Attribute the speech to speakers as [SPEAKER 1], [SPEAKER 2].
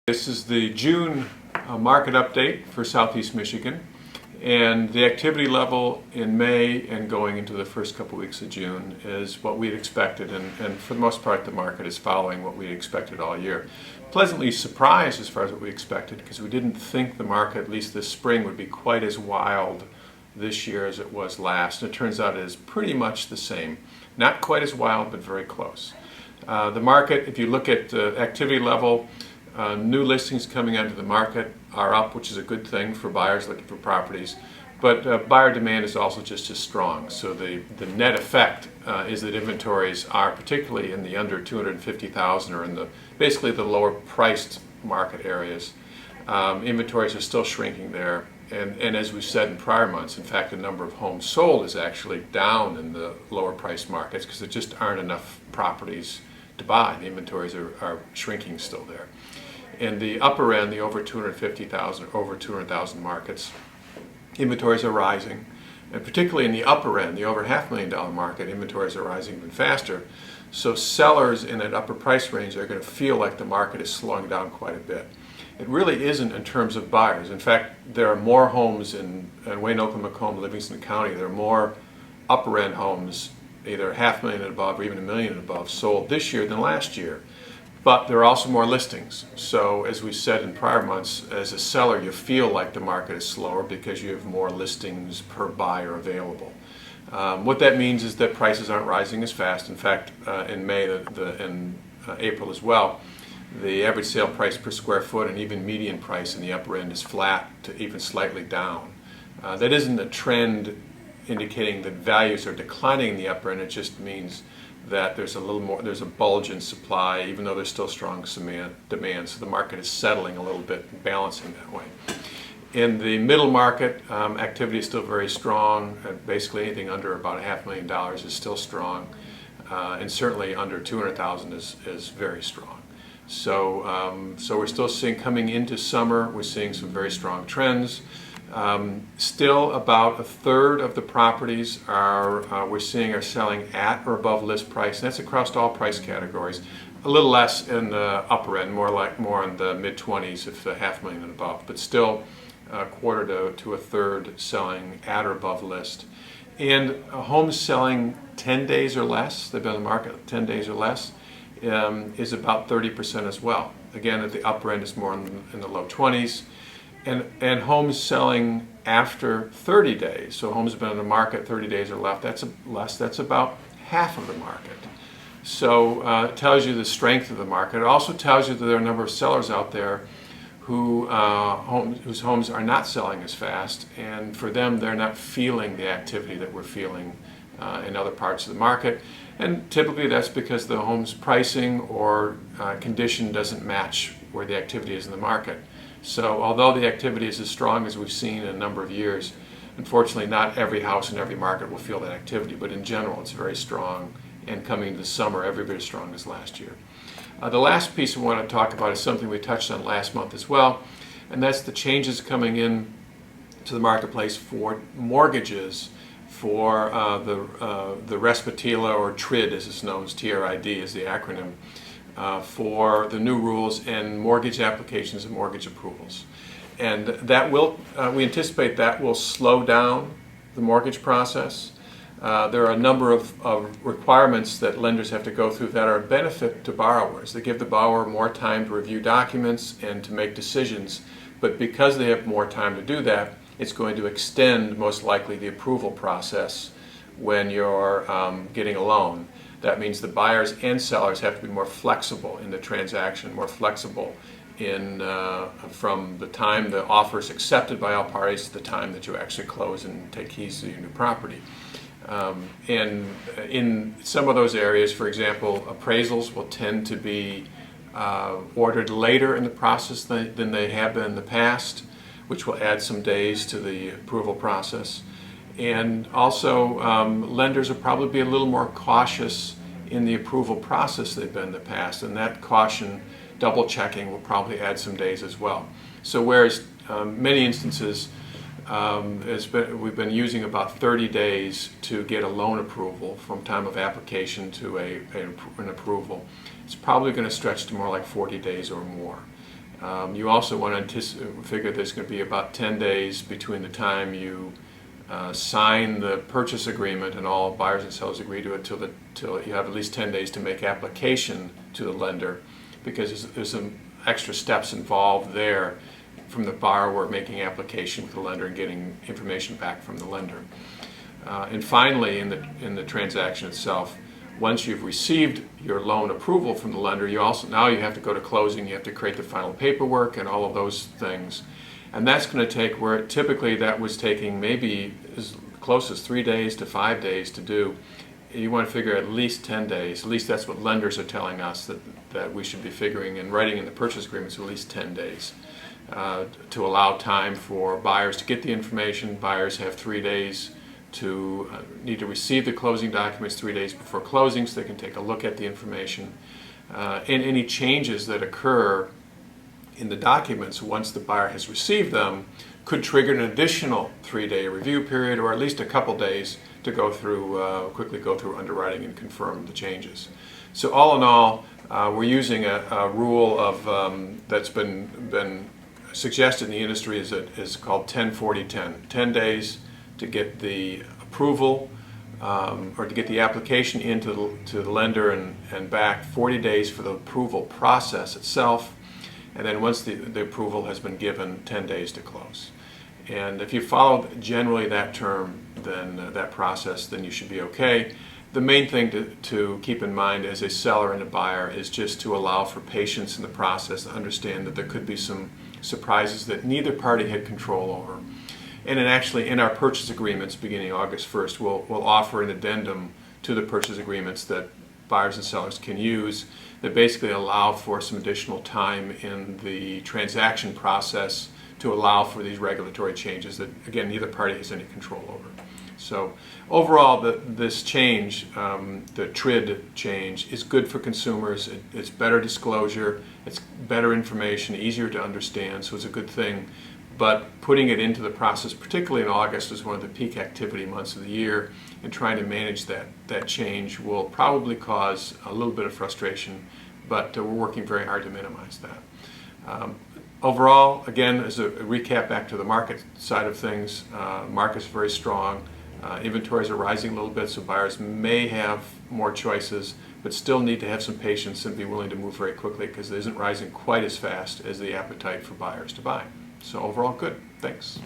[SPEAKER 1] This is the June market update for Southeast Michigan, and the activity level in May and going into the first couple weeks of June is what we had expected, and for the most part the market is following what we expected all year. Pleasantly surprised as far as what we expected, because we didn't think the market, at least this spring, would be quite as wild this year as it was last. And it turns out it is pretty much the same. Not quite as wild, but very close. The market, if you look at the activity level, new listings coming onto the market are up, which is a good thing for buyers looking for properties. But buyer demand is also just as strong. So the net effect is that inventories are, particularly in the under 250,000 or in basically the lower priced market areas, inventories are still shrinking there. And as we've said in prior months, in fact, the number of homes sold is actually down in the lower priced markets because there just aren't enough properties to buy. The inventories are shrinking still there. In the upper end, the over 250,000, over 200,000 markets, inventories are rising. And particularly in the upper end, the over $500,000 market, inventories are rising even faster. So sellers in that upper price range are going to feel like the market is slowing down quite a bit. It really isn't in terms of buyers. In fact, there are more homes in Wayne, Oakland, Macomb, Livingston County. There are more upper end homes, either $500,000 and above or even $1 million and above, sold this year than last year. But there are also more listings. So as we said in prior months, as a seller, you feel like the market is slower because you have more listings per buyer available. What that means is that prices aren't rising as fast. In fact, in May and April as well, the average sale price per square foot and even median price in the upper end is flat to even slightly down. That isn't a trend indicating that values are declining in the upper end. It just means that there's a bulge in supply, even though there's still strong demand. So the market is settling a little bit and balancing that way. In the middle market, activity is still very strong. Basically anything under about $500,000 is still strong, and certainly under $200,000 is very strong. So we're still seeing, coming into summer, we're seeing some very strong trends. Still about a third of the properties we're seeing are selling at or above list price, and that's across all price categories. A little less in the upper end, more in the mid-20s if the $500,000 and above, but still a quarter to a third selling at or above list. And homes selling 10 days or less, they've been on the market 10 days or less, is about 30% as well. Again, at the upper end is more in the low 20s. And homes selling after 30 days, so homes have been on the market 30 days or less, that's about half of the market. So it tells you the strength of the market. It also tells you that there are a number of sellers out there whose homes are not selling as fast, and for them they're not feeling the activity that we're feeling in other parts of the market. And typically that's because the home's pricing or condition doesn't match where the activity is in the market. So although the activity is as strong as we've seen in a number of years, unfortunately not every house in every market will feel that activity, but in general it's very strong, and coming into the summer every bit as strong as last year. The last piece we want to talk about is something we touched on last month as well, and that's the changes coming in to the marketplace for mortgages for the Respatila, or TRID as it's known, TRID is the acronym, for the new rules and mortgage applications and mortgage approvals. And that will, we anticipate that will slow down the mortgage process. There are a number of requirements that lenders have to go through that are a benefit to borrowers. They give the borrower more time to review documents and to make decisions, but because they have more time to do that, it's going to extend most likely the approval process when you're getting a loan. That means the buyers and sellers have to be more flexible in the transaction, more flexible from the time the offer is accepted by all parties to the time that you actually close and take keys to your new property. And in some of those areas, for example, appraisals will tend to be ordered later in the process than they have been in the past, which will add some days to the approval process. And also, lenders will probably be a little more cautious in the approval process they've been in the past, and that caution, double checking, will probably add some days as well. So whereas many instances we've been using about 30 days to get a loan approval from time of application to an approval, it's probably going to stretch to more like 40 days or more. You also want to figure there's going to be about 10 days between the time you sign the purchase agreement and all buyers and sellers agree to it till you have at least 10 days to make application to the lender, because there's some extra steps involved there from the borrower making application to the lender and getting information back from the lender. And finally, in the transaction itself, once you've received your loan approval from the lender, now you have to go to closing. You have to create the final paperwork and all of those things, and that's going to take, where typically that was taking maybe as close as 3 days to 5 days to do. You want to figure at least 10 days. At least that's what lenders are telling us that we should be figuring and writing in the purchase agreements at least 10 days to allow time for buyers to get the information. Buyers have 3 days to need to receive the closing documents 3 days before closing, so they can take a look at the information. And any changes that occur in the documents once the buyer has received them could trigger an additional 3-day review period, or at least a couple days to go through, quickly go through underwriting and confirm the changes. So all in all, we're using a rule of that's been suggested in the industry is called 10-40-10. 10 days to get the approval or to get the application into the lender and back, 40 days for the approval process itself, and then once the approval has been given, 10 days to close. And if you follow generally that term, then that process, then you should be okay. The main thing to keep in mind as a seller and a buyer is just to allow for patience in the process, to understand that there could be some surprises that neither party had control over. And then actually in our purchase agreements beginning August 1st, we'll offer an addendum to the purchase agreements that buyers and sellers can use that basically allow for some additional time in the transaction process to allow for these regulatory changes that, again, neither party has any control over. So overall, this change, the TRID change, is good for consumers. It's better disclosure, it's better information, easier to understand, so it's a good thing. But putting it into the process, particularly in August, is one of the peak activity months of the year, and trying to manage that change will probably cause a little bit of frustration, but we're working very hard to minimize that. Overall, again, as a recap back to the market side of things, market's very strong. Inventories are rising a little bit, so buyers may have more choices, but still need to have some patience and be willing to move very quickly, because it isn't rising quite as fast as the appetite for buyers to buy. So overall, good. Thanks.